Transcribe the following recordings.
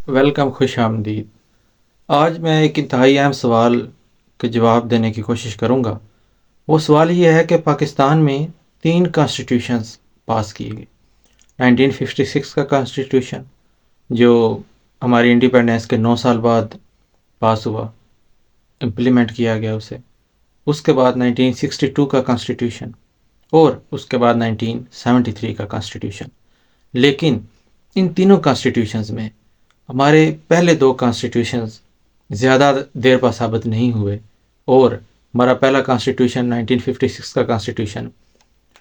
Welcome, خوش آمدید۔ آج میں ایک انتہائی اہم سوال کے جواب دینے کی کوشش کروں گا۔ وہ سوال یہ ہے کہ پاکستان میں 3 کانسٹیٹیوشنز پاس کیے گئے۔ 1956 کا کانسٹیٹیوشن جو ہماری انڈیپینڈنس کے 9 سال بعد پاس ہوا، امپلیمنٹ کیا گیا اسے۔ اس کے بعد 1962 کا کانسٹیٹیوشن اور اس کے بعد 1973 کا کانسٹیٹیوشن۔ لیکن ان تینوں کانسٹیٹیوشنز میں ہمارے پہلے 2 کانسٹیٹیوشنز زیادہ دیر پا ثابت نہیں ہوئے، اور ہمارا پہلا کانسٹیٹیوشن 1956 کا کانسٹیٹیوشن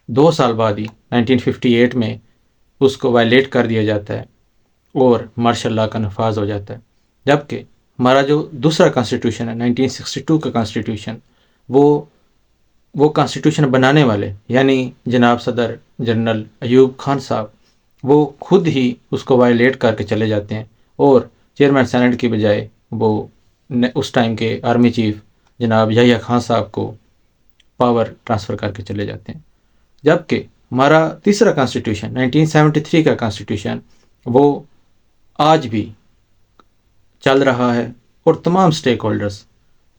2 سال بعد ہی 1958 میں اس کو وائلیٹ کر دیا جاتا ہے اور مارشل لاء کا نفاذ ہو جاتا ہے۔ جبکہ ہمارا جو دوسرا کانسٹیٹیوشن ہے 1962 کا کانسٹیٹیوشن، وہ کانسٹیٹیوشن بنانے والے یعنی جناب صدر جنرل ایوب خان صاحب، وہ خود ہی اس کو وائلیٹ کر کے چلے جاتے ہیں، اور چیئرمین سینٹ کی بجائے وہ اس ٹائم کے آرمی چیف جناب یحییٰ خان صاحب کو پاور ٹرانسفر کر کے چلے جاتے ہیں۔ جبکہ ہمارا تیسرا کانسٹیٹیوشن 1973 کا کانسٹیٹیوشن وہ آج بھی چل رہا ہے، اور تمام stake holders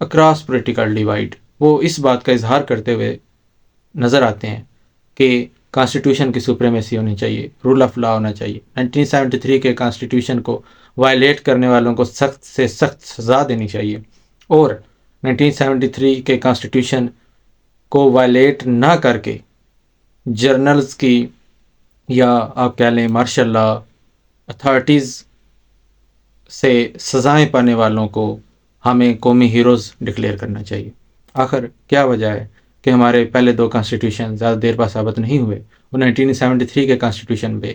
across political divide وہ اس بات کا اظہار کرتے ہوئے نظر آتے ہیں کہ کانسٹیٹیوشن کی سپریمیسی ہونی چاہیے، رول آف لا ہونا چاہیے۔ 1973 کے کانسٹیٹیوشن کو وائلیٹ کرنے والوں کو سخت سے سخت سزا دینی چاہیے، اور 1973 کے کانسٹیٹیوشن کو وائلیٹ نہ کر کے جرنلز کی یا آپ کہہ لیں مارشل لا اتھارٹیز سے سزائیں پانے والوں کو ہمیں قومی ہیروز ڈکلیئر کرنا چاہیے۔ آخر کیا وجہ ہے کہ ہمارے پہلے 2 کانسٹیٹیوشن زیادہ دیر بعد ثابت نہیں ہوئے، اور 1973 کے کانسٹیٹیوشن پہ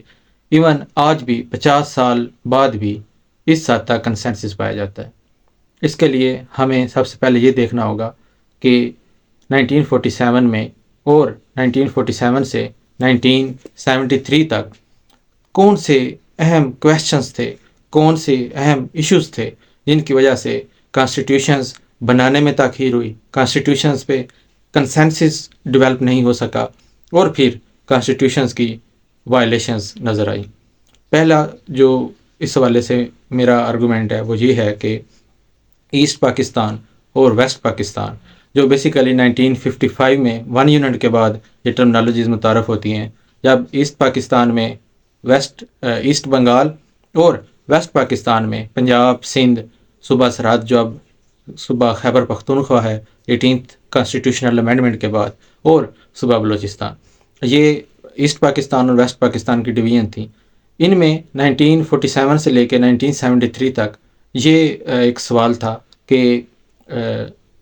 ایون آج بھی 50 سال بعد بھی اس حد تک کنسنسس پایا جاتا ہے؟ اس کے لیے ہمیں سب سے پہلے یہ دیکھنا ہوگا کہ 1947 میں اور 1947 سے 1973 تک کون سے اہم کویسچنز تھے، کون سے اہم ایشوز تھے جن کی وجہ سے کانسٹیٹیوشنز بنانے میں تاخیر ہوئی، کانسٹیٹیوشنز پہ کنسنسس ڈیولپ نہیں ہو سکا، اور پھر کانسٹیٹیوشنز کی وائلیشنز نظر آئی۔ پہلا جو اس حوالے سے میرا آرگومنٹ ہے وہ یہ ہے کہ ایسٹ پاکستان اور ویسٹ پاکستان جو بیسیکلی 1955 میں 1 یونٹ کے بعد یہ ٹرمنالوجیز متعارف ہوتی ہیں، جب ایسٹ پاکستان میں ایسٹ بنگال اور ویسٹ پاکستان میں پنجاب، سندھ، صوبہ سرحد جو اب صوبہ خیبر پختونخوا ہے 18th کانسٹیٹیوشنل امینڈمنٹ کے بعد، اور صوبہ بلوچستان، یہ ایسٹ پاکستان اور ویسٹ پاکستان کی ڈویژن تھیں۔ ان میں 1947 سے لے کے 1973 تک یہ ایک سوال تھا کہ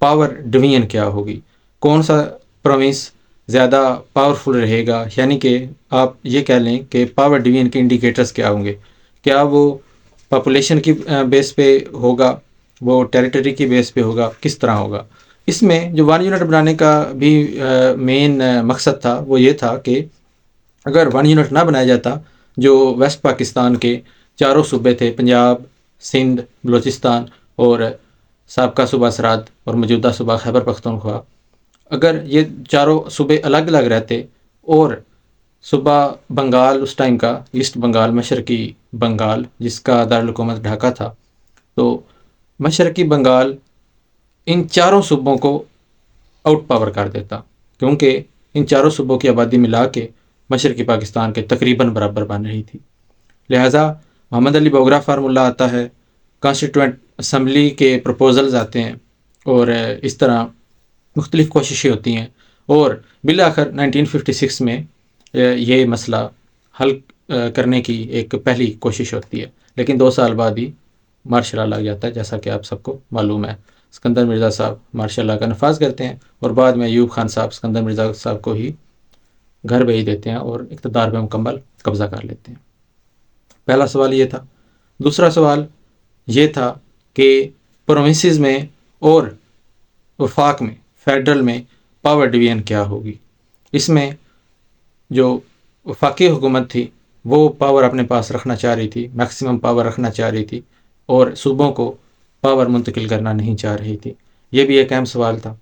پاور ڈویژن کیا ہوگی، کون سا پروونس زیادہ پاورفل رہے گا، یعنی کہ آپ یہ کہہ لیں کہ پاور ڈویژن کے انڈیکیٹرز کیا ہوں گے، کیا وہ پاپولیشن کی بیس پہ ہوگا، وہ ٹیریٹری کی بیس پہ ہوگا، کس طرح ہوگا۔ اس میں جو 1 یونٹ بنانے کا بھی مین مقصد تھا وہ یہ تھا کہ اگر 1 یونٹ نہ بنایا جاتا، جو ویسٹ پاکستان کے 4 صوبے تھے، پنجاب، سندھ، بلوچستان اور سابقہ صوبہ سرحد اور موجودہ صوبہ خیبر پختونخوا، اگر یہ 4 صوبے الگ الگ رہتے اور صوبہ بنگال اس ٹائم کا ایسٹ بنگال، مشرقی بنگال جس کا دارالحکومت ڈھاکہ تھا، تو مشرقی بنگال ان 4 صوبوں کو آؤٹ پاور کر دیتا، کیونکہ ان 4 صوبوں کی آبادی ملا کے مشرقی پاکستان کے تقریباً برابر بن رہی تھی۔ لہٰذا محمد علی بوگرا فارمولہ آتا ہے، کانسٹیٹوئنٹ اسمبلی کے پروپوزلز آتے ہیں، اور اس طرح مختلف کوششیں ہوتی ہیں، اور بالآخر 1956 میں یہ مسئلہ حل کرنے کی ایک پہلی کوشش ہوتی ہے، لیکن 2 سال بعد ہی مارشل لا لگ جاتا ہے، جیسا کہ آپ سب کو معلوم ہے۔ اسکندر مرزا صاحب مارشل لا کا نفاذ کرتے ہیں، اور بعد میں ایوب خان صاحب اسکندر مرزا صاحب کو ہی گھر بھیج دیتے ہیں اور اقتدار پہ مکمل قبضہ کر لیتے ہیں۔ پہلا سوال یہ تھا۔ دوسرا سوال یہ تھا کہ پروونسز میں اور وفاق میں، فیڈرل میں پاور ڈویژن کیا ہوگی۔ اس میں جو وفاقی حکومت تھی وہ پاور اپنے پاس رکھنا چاہ رہی تھی، میکسیمم پاور رکھنا چاہ رہی تھی، اور صوبوں کو پاور منتقل کرنا نہیں چاہ رہی تھی۔ یہ بھی ایک اہم سوال تھا۔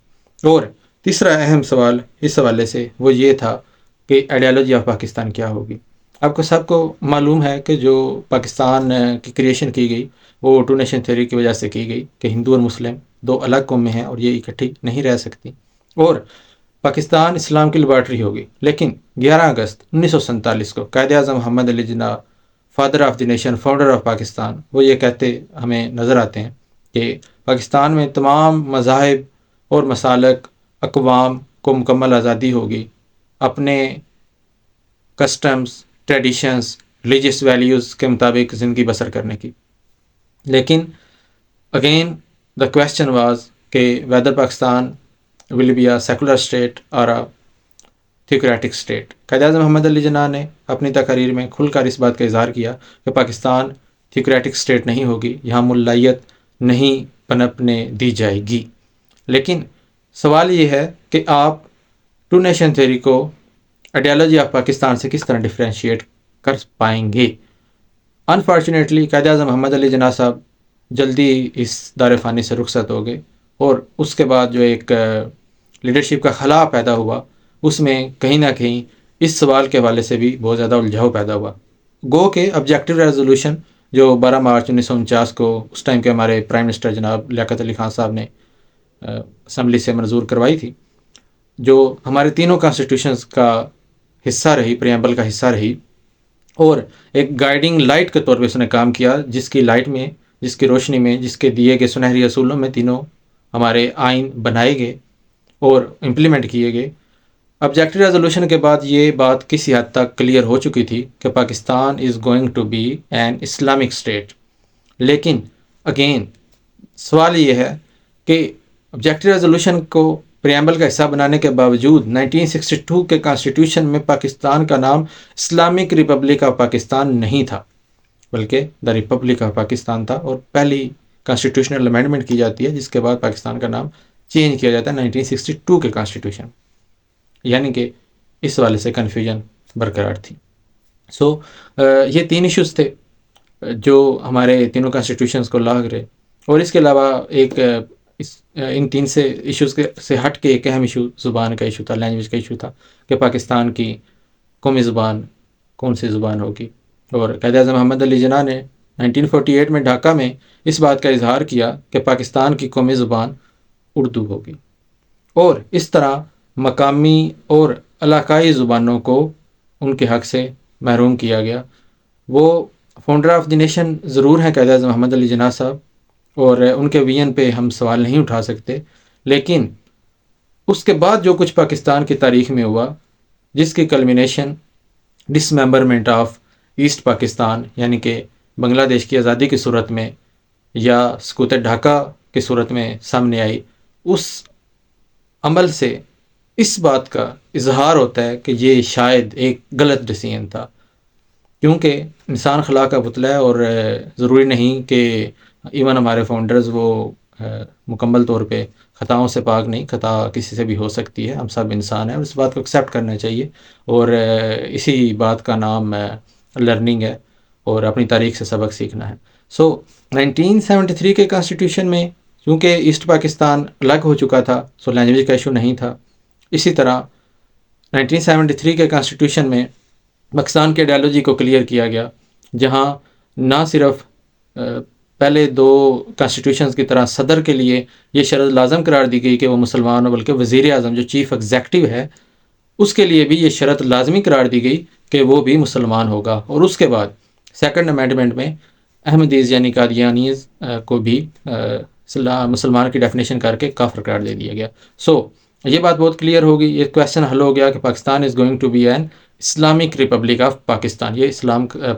اور تیسرا اہم سوال اس حوالے سے وہ یہ تھا کہ آئیڈیالوجی آف پاکستان کیا ہوگی۔ آپ کو سب کو معلوم ہے کہ جو پاکستان کی کریشن کی گئی وہ ٹو نیشن تھیوری کی وجہ سے کی گئی کہ ہندو اور مسلم دو الگ قومیں ہیں اور یہ اکٹھی نہیں رہ سکتی، اور پاکستان اسلام کی لیبارٹری ہوگی۔ لیکن 11 اگست 1947 کو Quaid Azam Muhammad Ali Jinnah, father of the nation, founder of Pakistan, وہ یہ کہتے ہمیں نظر آتے ہیں کہ پاکستان میں تمام مذاہب اور مسالک اقوام کو مکمل آزادی ہوگی اپنے کسٹمز، ٹریڈیشنز، ریلیجیس ویلیوز کے مطابق زندگی بسر کرنے کی۔ لیکن اگین دا کویسچن واز کہ whether Pakistan will be a secular state اور اے تھیوکریٹک اسٹیٹ۔ قائد اعظم محمد علی جناح نے اپنی تقاریر میں کھل کر اس بات کا اظہار کیا کہ پاکستان تھیوکریٹک اسٹیٹ نہیں ہوگی، یہاں ملائیت نہیں پنپنے دی جائے گی۔ لیکن سوال یہ ہے کہ آپ ٹو نیشن تھیوری کو آئیڈیالوجی آف پاکستان سے کس طرح ڈفرینشیٹ کر پائیں گے؟ انفارچونیٹلی قائد اعظم محمد علی جناح صاحب جلدی اس دار فانی سے رخصت ہو گئے، اور اس کے بعد جو ایک لیڈرشپ کا خلا پیدا ہوا، اس میں کہیں نہ کہیں اس سوال کے حوالے سے بھی بہت زیادہ الجھاؤ پیدا ہوا۔ گو کہ آبجیکٹیو ریزولوشن جو 12 مارچ 1949 کو اس ٹائم کے ہمارے پرائم منسٹر جناب لیاقت علی خان صاحب نے اسمبلی سے منظور کروائی تھی، جو ہمارے تینوں کانسٹیٹیوشنز کا حصہ رہی، پریمبل کا حصہ رہی، اور ایک گائیڈنگ لائٹ کے طور پہ اس نے کام کیا، جس کی لائٹ میں، جس کی روشنی میں، جس کے دیے گئے سنہری اصولوں میں تینوں ہمارے آئین بنائے گئے اور امپلیمنٹ کیے گئے۔ آبجیکٹیو ریزولوشن کے بعد یہ بات کسی حد تک کلیئر ہو چکی تھی کہ Pakistan is going to be an Islamic state. لیکن اگین سوال یہ ہے کہ آبجیکٹیو ریزولوشن کو پریمبل کا حصہ بنانے کے باوجود 1962 کے کانسٹیٹیوشن میں پاکستان کا نام اسلامک ریپبلک آف پاکستان نہیں تھا، بلکہ دا ریپبلک آف پاکستان تھا، اور پہلی کانسٹیٹیوشنل امینڈمنٹ کی جاتی ہے جس کے بعد پاکستان کا نام چینج کیا جاتا ہے 1962 کے کانسٹیٹیوشن، یعنی کہ اس والے سے کنفیوژن برقرار تھی۔ یہ 3 ایشوز تھے جو ہمارے تینوں کانسٹیٹیوشنز کو لا کرے، اور اس کے علاوہ ایک ان 3 سے ایشوز سے ہٹ کے ایک اہم ایشو زبان کا ایشو تھا، لینگویج کا ایشو تھا کہ پاکستان کی قومی زبان کون سی زبان ہوگی۔ اور قائد اعظم محمد علی جناح نے 1948 میں ڈھاکہ میں اس بات کا اظہار کیا کہ پاکستان کی قومی زبان اردو ہوگی، اور اس طرح مقامی اور علاقائی زبانوں کو ان کے حق سے محروم کیا گیا۔ وہ فاؤنڈر آف دی نیشن ضرور ہیں قائد اعظم محمد علی جناح صاحب، اور ان کے ویژن پہ ہم سوال نہیں اٹھا سکتے، لیکن اس کے بعد جو کچھ پاکستان کی تاریخ میں ہوا، جس کی کلمینیشن ڈسممبرمنٹ آف ایسٹ پاکستان یعنی کہ بنگلہ دیش کی آزادی کی صورت میں یا سقوط ڈھاکہ کی صورت میں سامنے آئی، اس عمل سے اس بات کا اظہار ہوتا ہے کہ یہ شاید ایک غلط ڈیسیژن تھا، کیونکہ انسان خلا کا پتلا ہے، اور ضروری نہیں کہ ایون ہمارے فاؤنڈرز وہ مکمل طور پہ خطاؤں سے پاک نہیں، خطا کسی سے بھی ہو سکتی ہے، ہم سب انسان ہیں، اور اس بات کو ایکسیپٹ کرنا چاہیے، اور اسی بات کا نام لرننگ ہے اور اپنی تاریخ سے سبق سیکھنا ہے۔ 1973 کے کانسٹیٹیوشن میں چونکہ ایسٹ پاکستان الگ ہو چکا تھا، لینگویج کا ایشو نہیں تھا۔ اسی طرح 1973 کے کانسٹیٹیوشن میں پاکستان کے آئیڈیالوجی کو کلیئر کیا گیا، جہاں نہ صرف پہلے 2 کانسٹیٹیوشنز کی طرح صدر کے لیے یہ شرط لازم قرار دی گئی کہ وہ مسلمان ہو، بلکہ وزیر اعظم جو چیف ایگزیکٹو ہے اس کے لیے بھی یہ شرط لازمی قرار دی گئی کہ وہ بھی مسلمان ہوگا، اور اس کے بعد سیکنڈ امینڈمنٹ میں احمدیز یعنی قادیانیز کو بھی مسلمان کی ڈیفینیشن کر کے کافر قرار دے دیا گیا۔ یہ بات بہت کلیئر ہوگی، یہ کویسچن حل ہو گیا کہ Pakistan is going to be an Islamic republic of Pakistan. یہ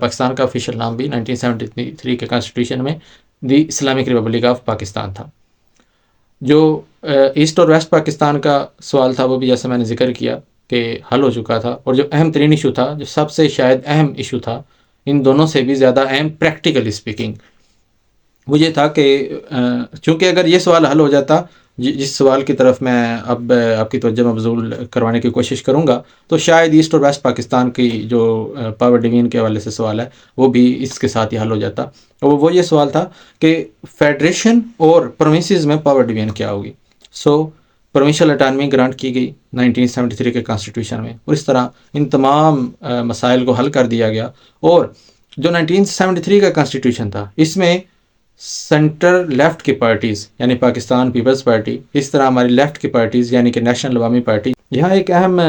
پاکستان کا آفیشیل نام بھی 1973 کے کانسٹیٹیوشن میں the Islamic republic of Pakistan تھا۔ جو ایسٹ اور ویسٹ پاکستان کا سوال تھا وہ بھی جیسے میں نے ذکر کیا کہ حل ہو چکا تھا، اور جو اہم ترین ایشو تھا، جو سب سے شاید اہم ایشو تھا، ان دونوں سے بھی زیادہ اہم پریکٹیکلی اسپیکنگ، وہ یہ تھا کہ چونکہ اگر یہ سوال حل ہو جاتا، جس سوال کی طرف میں اب آپ کی توجہ مبذول کروانے کی کوشش کروں گا، تو شاید ایسٹ اور ویسٹ پاکستان کی جو پاور ڈویژن کے حوالے سے سوال ہے وہ بھی اس کے ساتھ ہی حل ہو جاتا، اور وہ یہ سوال تھا کہ فیڈریشن اور پروونسز میں پاور ڈویژن کیا ہوگی۔ پروونشل اٹانومی گرانٹ کی گئی 1973 کے کانسٹیٹیوشن میں، اور اس طرح ان تمام مسائل کو حل کر دیا گیا۔ اور جو 1973 کا کانسٹیٹیوشن تھا، اس میں سینٹر لیفٹ کی پارٹیز یعنی پاکستان پیپلز پارٹی، اس طرح ہماری لیفٹ کی پارٹیز یعنی کہ نیشنل عوامی پارٹی، یہاں ایک اہم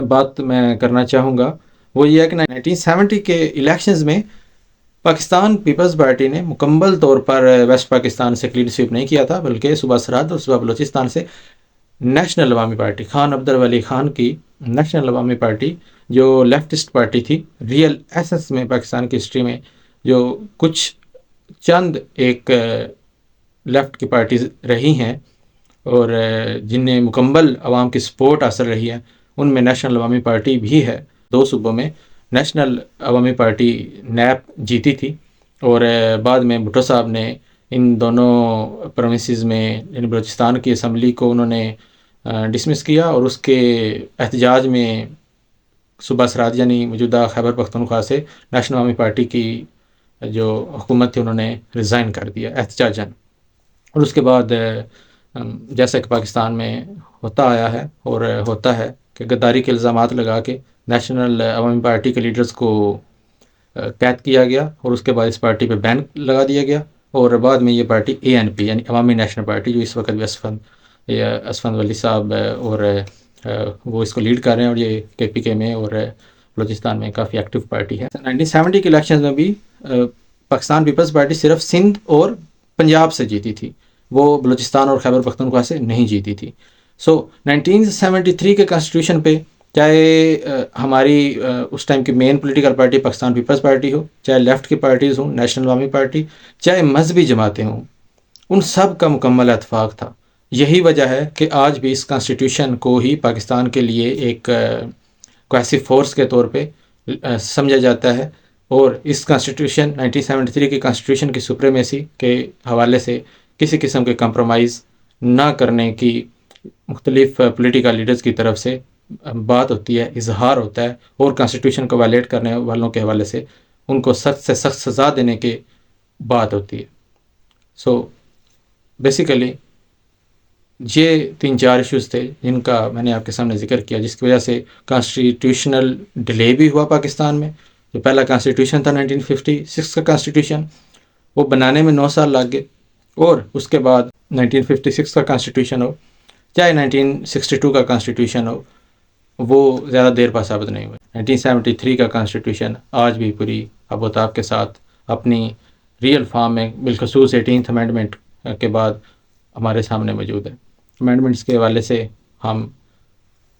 بات میں کرنا چاہوں گا، وہ یہ ہے کہ 1970 کے الیکشنز میں پاکستان پیپلز پارٹی نے مکمل طور پر ویسٹ پاکستان سے کلین سویپ نہیں کیا تھا، بلکہ صوبہ سرحد اور صوبہ بلوچستان سے نیشنل عوامی پارٹی، خان عبد الولی خان کی نیشنل عوامی پارٹی، جو لیفٹسٹ پارٹی تھی، ریئل ایسنس میں پاکستان کی ہسٹری میں جو کچھ چند ایک لیفٹ کی پارٹیز رہی ہیں اور جن نے مکمل عوام کی سپورٹ حاصل رہی ہے، ان میں نیشنل عوامی پارٹی بھی ہے۔ 2 صوبوں میں نیشنل عوامی پارٹی نیپ جیتی تھی، اور بعد میں بھٹو صاحب نے ان دونوں پروونسز میں یعنی بلوچستان کی اسمبلی کو انہوں نے ڈسمس کیا، اور اس کے احتجاج میں صوبہ سرحد یعنی موجودہ خیبر پختونخوا سے نیشنل عوامی پارٹی کی جو حکومت تھی انہوں نے ریزائن کر دیا احتجاجاً۔ اور اس کے بعد جیسا کہ پاکستان میں ہوتا آیا ہے اور ہوتا ہے کہ غداری کے الزامات لگا کے نیشنل عوامی پارٹی کے لیڈرز کو قید کیا گیا، اور اس کے بعد اس پارٹی پہ بین لگا دیا گیا، اور بعد میں یہ پارٹی ANP یعنی عوامی نیشنل پارٹی، جو اس وقت بھی اسفند ولی صاحب اور وہ اس کو لیڈ کر رہے ہیں، اور یہ KPK میں اور بلوچستان میں کافی ایکٹیو پارٹی ہے۔ 1970 کے الیکشنز میں بھی پاکستان پیپلز پارٹی صرف سندھ اور پنجاب سے جیتی تھی، وہ بلوچستان اور خیبر پختونخوا سے نہیں جیتی تھی۔ 1973 کے کانسٹیٹیوشن پہ چاہے ہماری اس ٹائم کی main political party Pakistan Peoples Party ہو، چاہے لیفٹ کی پارٹیز ہوں نیشنل عوامی پارٹی، چاہے مذہبی جماعتیں ہوں، ان سب کا مکمل اتفاق تھا۔ یہی وجہ ہے کہ آج بھی اس کانسٹیٹیوشن کو ہی پاکستان کے لیے ایک کویسی فورس کے طور پہ سمجھا جاتا ہے، اور اس کانسٹیٹیوشن 1973 کی کانسٹیٹیوشن کی سپریمیسی کے حوالے سے کسی قسم کے کمپرومائز نہ کرنے کی مختلف پولیٹیکل لیڈرز کی طرف سے بات ہوتی ہے، اظہار ہوتا ہے، اور کانسٹیٹیوشن کو وائلیٹ کرنے والوں کے حوالے سے ان کو سخت سے سخت سزا دینے کی بات ہوتی ہے۔ بیسیکلی یہ 3-4 ایشوز تھے جن کا میں نے آپ کے سامنے ذکر کیا، جس کی وجہ سے کانسٹیٹیوشنل ڈیلے بھی ہوا پاکستان میں۔ جو پہلا کانسٹیٹیوشن تھا 1956 کا کانسٹیٹیوشن، وہ بنانے میں 9 سال لگ گئے، اور اس کے بعد 1956 کا کانسٹیٹیوشن ہو چاہے 1962 کا کانسٹیٹیوشن ہو، وہ زیادہ دیر پا ثابت نہیں ہوئے۔ 1973 کا کانسٹیٹیوشن آج بھی پوری اب و تاب کے ساتھ اپنی ریئل فارم میں، بالخصوص 18th امینڈمنٹ کے بعد ہمارے سامنے موجود ہے۔ امینڈمنٹس کے حوالے سے ہم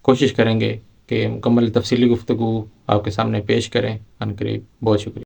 کوشش کریں گے کہ مکمل تفصیلی گفتگو آپ کے سامنے پیش کریں عنقریب۔ بہت شکریہ۔